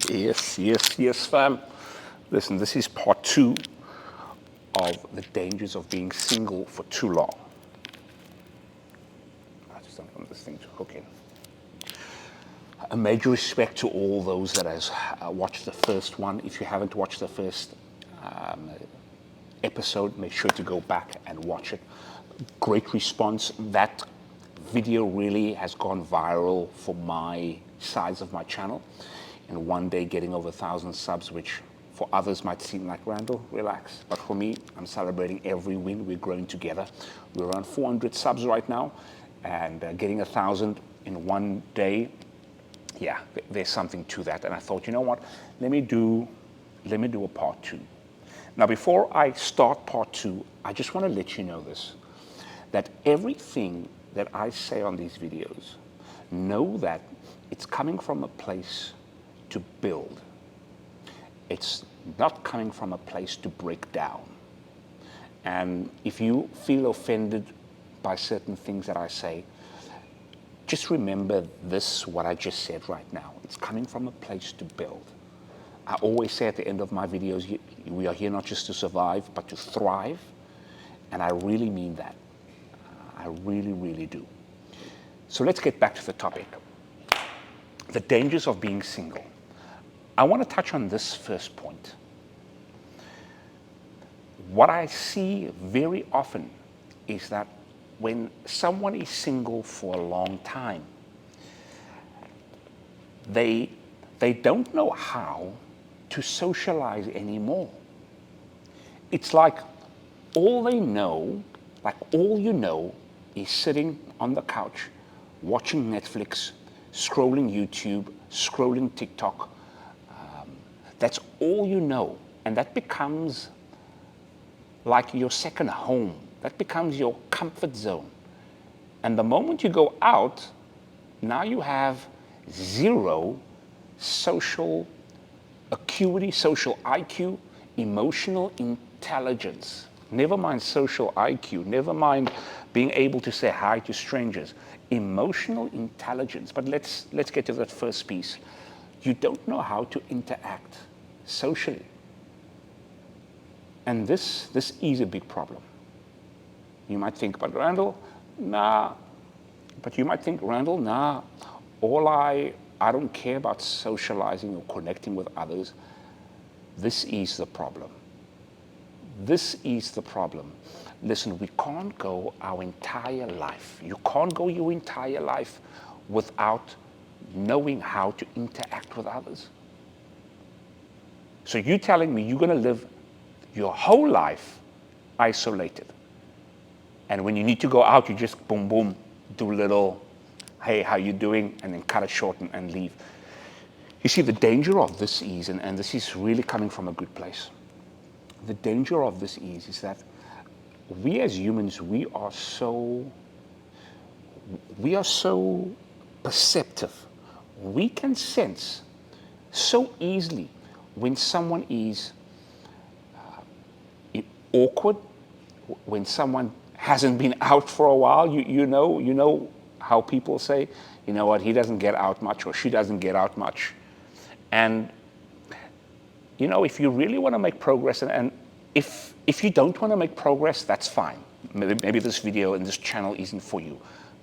Yes, fam. Listen, this is part 2 of the dangers of being single for too long. I just don't want this thing to hook in. A major respect to all those that has watched the first one. If you haven't watched the first episode, make sure to go back and watch it. Great response. That video really has gone viral for my size of my channel. And one day getting over 1,000 subs, which for others might seem like, Randall, relax. But for me, I'm celebrating every win. We're growing together. We're around 400 subs right now, and getting 1,000 in one day, yeah, there's something to that. And I thought, you know what? Let me do a part 2. Now, before I start part 2, I just want to let you know this, that everything that I say on these videos, know that it's coming from a place to build. It's not coming from a place to break down. And if you feel offended by certain things that I say, just remember this, what I just said right now. It's coming from a place to build. I always say at the end of my videos, we are here not just to survive, but to thrive. And I really mean that. I really, really do. So let's get back to the topic. The dangers of being single. I want to touch on this first point. What I see very often is that when someone is single for a long time, they don't know how to socialize anymore. It's like all they know, like all you know, is sitting on the couch, watching Netflix, scrolling YouTube, scrolling TikTok. That's all you know. And that becomes like your second home. That becomes your comfort zone. And the moment you go out, now you have zero social acuity, social IQ, emotional intelligence. Never mind social IQ, never mind being able to say hi to strangers. Emotional intelligence. But let's get to that first piece. You don't know how to interact socially. And this is a big problem. You might think, but Randall, nah. But you might think, Randall, nah. I don't care about socializing or connecting with others. This is the problem. This is the problem. Listen, we can't go our entire life. You can't go your entire life without knowing how to interact with others. So you're telling me you're going to live your whole life isolated. And when you need to go out, you just boom, boom, do a little, hey, how you doing? And then cut it short and leave. You see, the danger of this is, and this is really coming from a good place, the danger of this is that we as humans, we are so perceptive. We can sense so easily when someone is awkward, when someone hasn't been out for a while. You know how people say, you know what, he doesn't get out much or she doesn't get out much. And you know, if you really want to make progress, and if you don't want to make progress, that's fine. Maybe this video and this channel isn't for you.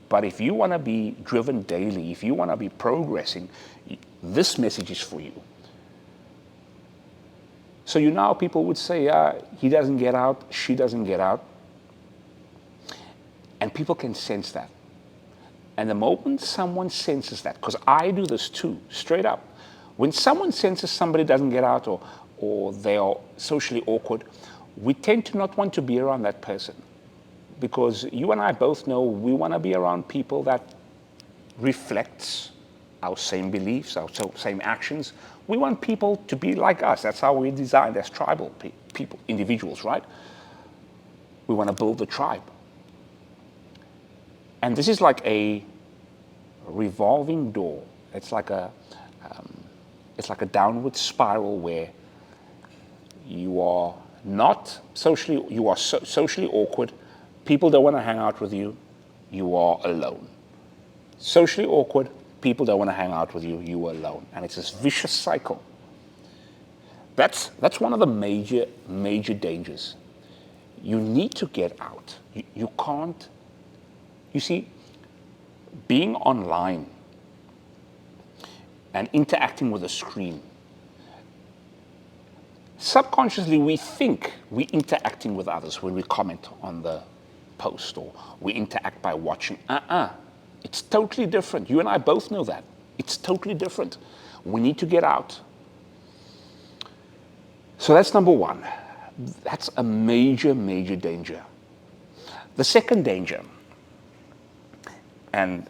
But if you want to be driven daily, if you want to be progressing, this message is for you. So people would say, he doesn't get out, she doesn't get out. And people can sense that. And the moment someone senses that, because I do this too, straight up. When someone senses somebody doesn't get out or they are socially awkward, we tend to not want to be around that person. Because you and I both know we want to be around people that reflects our same beliefs, our same actions. We want people to be like us. That's how we're designed as tribal people, individuals, right? We want to build the tribe. And this is like a revolving door. It's like a downward spiral where you are socially awkward. People don't want to hang out with you. You are alone. Socially awkward. People don't want to hang out with you. You are alone. And it's this vicious cycle. That's one of the major dangers. You need to get out. You can't. You see, being online and interacting with a screen, subconsciously we think we're interacting with others when we comment on the post or we interact by watching. It's totally different. You and I both know that. It's totally different. We need to get out. So that's number one. That's a major danger. The second danger, and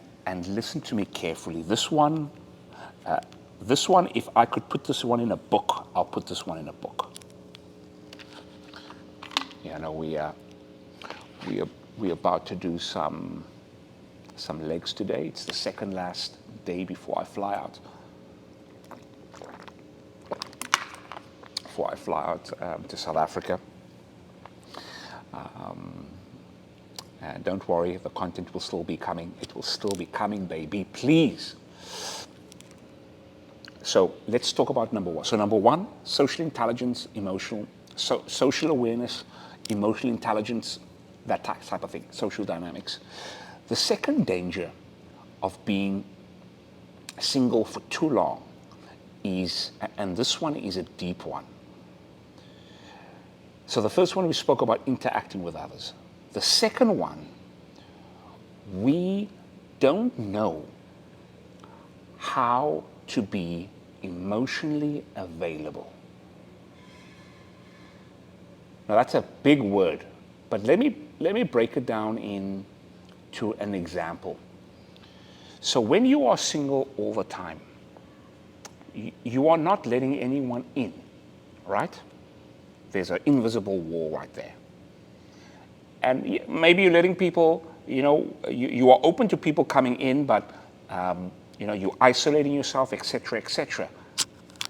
listen to me carefully, this one, if I could put this one in a book, I'll put this one in a book. You know, we're about to do some legs today. It's the second last day before I fly out. To South Africa. And don't worry, the content will still be coming. It will still be coming, baby, please. So let's talk about number one. So number one, social intelligence, social awareness, emotional intelligence, that type of thing, social dynamics. The second danger of being single for too long is, and this one is a deep one. So the first one we spoke about interacting with others. The second one, we don't know how to be emotionally available. Now that's a big word, but let me break it down into an example. So when you are single all the time, you are not letting anyone in, right? There's an invisible wall right there. And maybe you're letting people, you are open to people coming in, but, you're isolating yourself, etc., etc.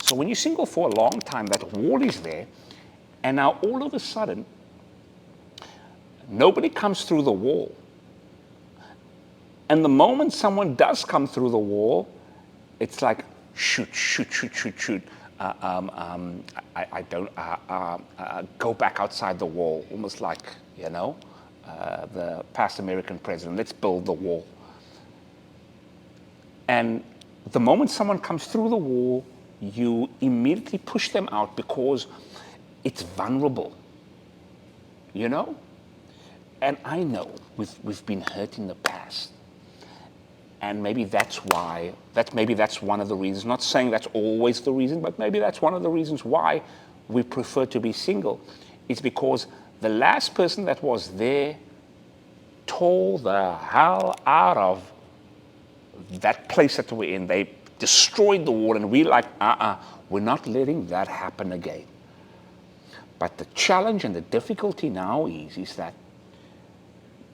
So when you're single for a long time, that wall is there. And now all of a sudden, nobody comes through the wall. And the moment someone does come through the wall, it's like, shoot. I don't go back outside the wall, almost like, the past American president, let's build the wall. And the moment someone comes through the wall, you immediately push them out because it's vulnerable, And I know we've been hurt in the past. And maybe that's one of the reasons, not saying that's always the reason, but maybe that's one of the reasons why we prefer to be single. It's because the last person that was there tore the hell out of that place that we're in. They destroyed the wall, and we're like, we're not letting that happen again. But the challenge and the difficulty now is that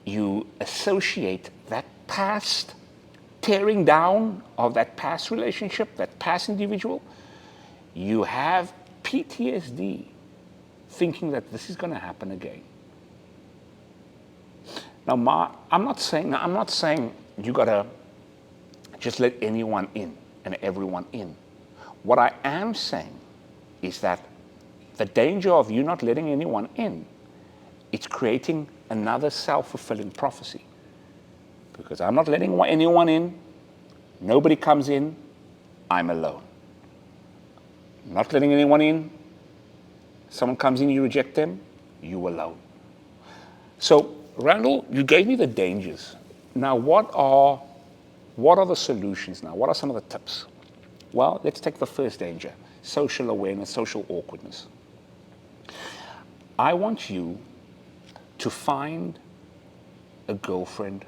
you associate that past tearing down of that past relationship, that past individual, you have PTSD thinking that this is going to happen again. Now, I'm not saying you got to just let anyone in and everyone in. What I am saying is that the danger of you not letting anyone in, it's creating another self-fulfilling prophecy. Because I'm not letting anyone in, nobody comes in, I'm alone. I'm not letting anyone in, someone comes in, you reject them, you alone. So, Randall, you gave me the dangers. Now, what are the solutions now? What are some of the tips? Well, let's take the first danger, social awareness, social awkwardness. I want you to find a girlfriend,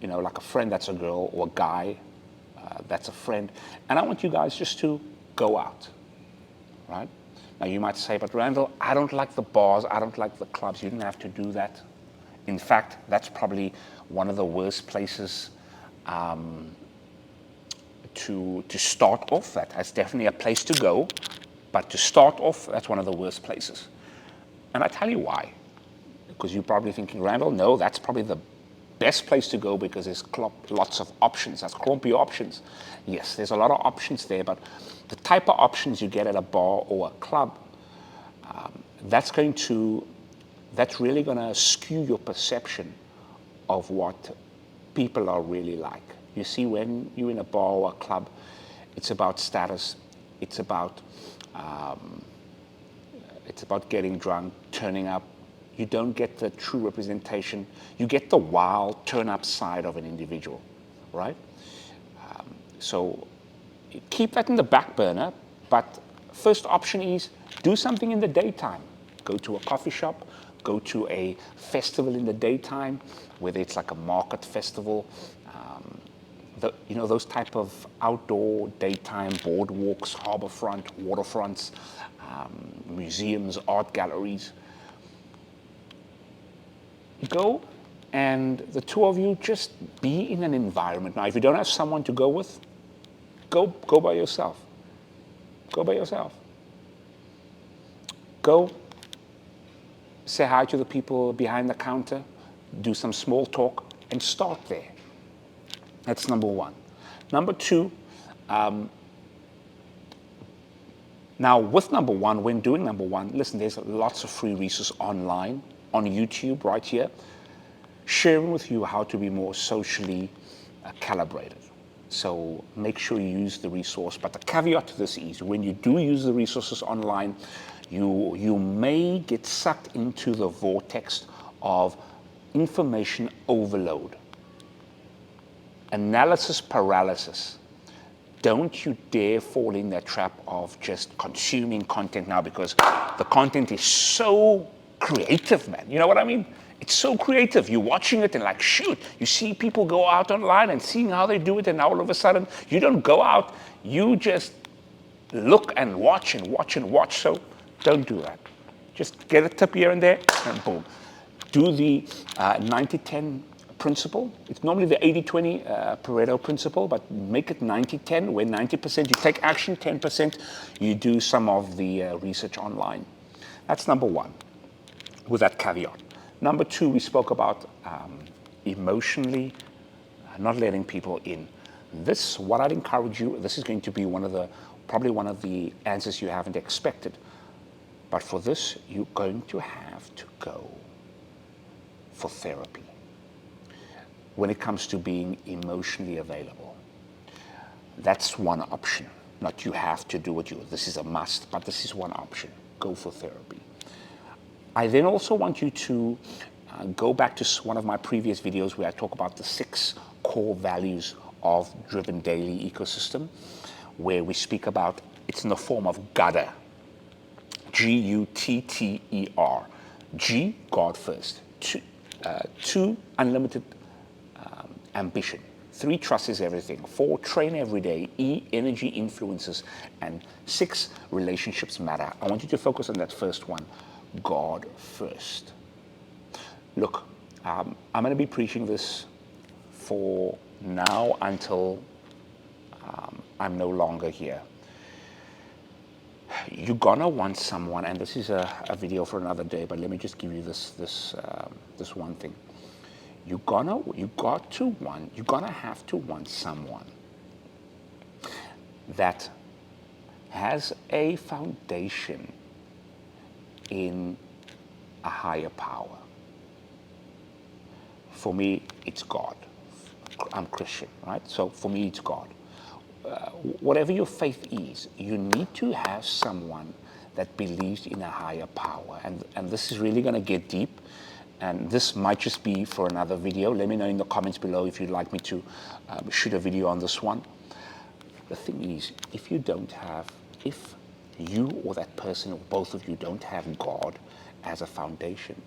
like a friend that's a girl, or a guy that's a friend, and I want you guys just to go out, right? Now you might say, but Randall, I don't like the bars, I don't like the clubs. You didn't have to do that. In fact, that's probably one of the worst places to start off. That's definitely a place to go, but to start off, that's one of the worst places. And I tell you why. Because you're probably thinking, Randall, no, that's probably the best place to go because there's lots of options. That's clumpy options. Yes, there's a lot of options there, but the type of options you get at a bar or a club, that's really going to skew your perception of what people are really like. You see, when you're in a bar or a club, it's about status. It's about getting drunk, turning up. You don't get the true representation. You get the wild, turn-up side of an individual, right? So keep that in the back burner. But first option is do something in the daytime. Go to a coffee shop. Go to a festival in the daytime, whether it's like a market festival. Those type of outdoor daytime boardwalks, harborfront, waterfronts, museums, art galleries. Go and the two of you just be in an environment. Now, if you don't have someone to go with, go by yourself. Go by yourself. Go say hi to the people behind the counter, do some small talk, and start there. That's number one. Number two, now with number one, when doing number one, listen, there's lots of free resources online, on YouTube right here, sharing with you how to be more socially calibrated. So make sure you use the resource. But the caveat to this is when you do use the resources online, you may get sucked into the vortex of information overload. Analysis paralysis. Don't you dare fall in that trap of just consuming content now, because the content is so creative, man. You know what I mean? It's so creative. You're watching it and like, shoot, you see people go out online and seeing how they do it, and all of a sudden you don't go out, you just look and watch and watch and watch. So don't do that. Just get a tip here and there and boom. Do the 90-10 principle. It's normally the 80-20 Pareto principle, but make it 90-10, where 90% you take action, 10% you do some of the research online. That's number one, with that caveat. Number two, we spoke about emotionally not letting people in. This, what I'd encourage you, this is going to be probably one of the answers you haven't expected. But for this, you're going to have to go for therapy when it comes to being emotionally available. That's one option. Not you have to do it, this is a must, but this is one option. Go for therapy. I then also want you to go back to one of my previous videos where I talk about the 6 core values of Driven Daily Ecosystem, where we speak about, it's in the form of GUTTER. G-U-T-T-E-R. G, God first. 2, unlimited ambition. 3, trust is everything. 4, train every day. E, energy influences. And 6, relationships matter. I want you to focus on that first one, God first. Look, I'm going to be preaching this for now until I'm no longer here. You're gonna want someone, and this is a video for another day, but let me just give you this one thing. You're gonna have to want someone that has a foundation in a higher power. For me, it's God. I'm Christian, right? So for me, it's God. Whatever your faith is, you need to have someone that believes in a higher power. And this is really going to get deep. And this might just be for another video. Let me know in the comments below if you'd like me to shoot a video on this one. The thing is, if you or that person or both of you don't have God as a foundation,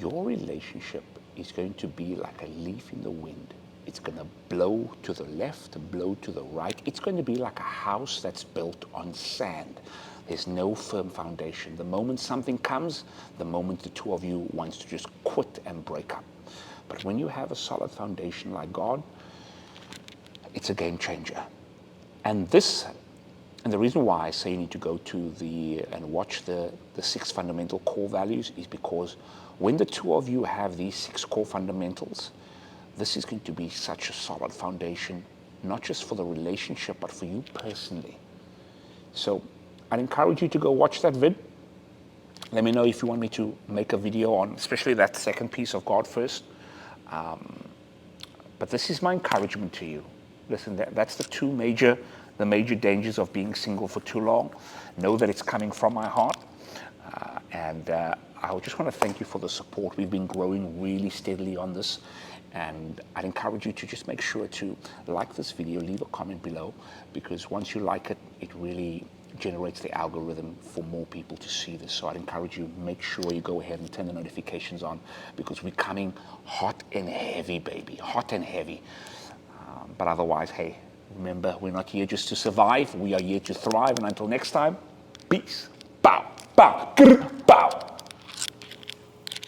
your relationship is going to be like a leaf in the wind. It's going to blow to the left, blow to the right. It's going to be like a house that's built on sand. There's no firm foundation. The moment something comes, the moment the two of you wants to just quit and break up. But when you have a solid foundation like God, it's a game changer. And the reason why I say you need to go to and watch the 6 fundamental core values is because when the two of you have these 6 core fundamentals, this is going to be such a solid foundation, not just for the relationship, but for you personally. So I'd encourage you to go watch that vid. Let me know if you want me to make a video on, especially that second piece of God first. But this is my encouragement to you. Listen, that's the major dangers of being single for too long. Know that it's coming from my heart. And I just want to thank you for the support. We've been growing really steadily on this. And I'd encourage you to just make sure to like this video, leave a comment below, because once you like it, it really generates the algorithm for more people to see this. So I'd encourage you, make sure you go ahead and turn the notifications on, because we're coming hot and heavy, baby, hot and heavy. But otherwise, hey, remember, we're not here just to survive. We are here to thrive. And until next time, peace. Bow, bow, grr, bow.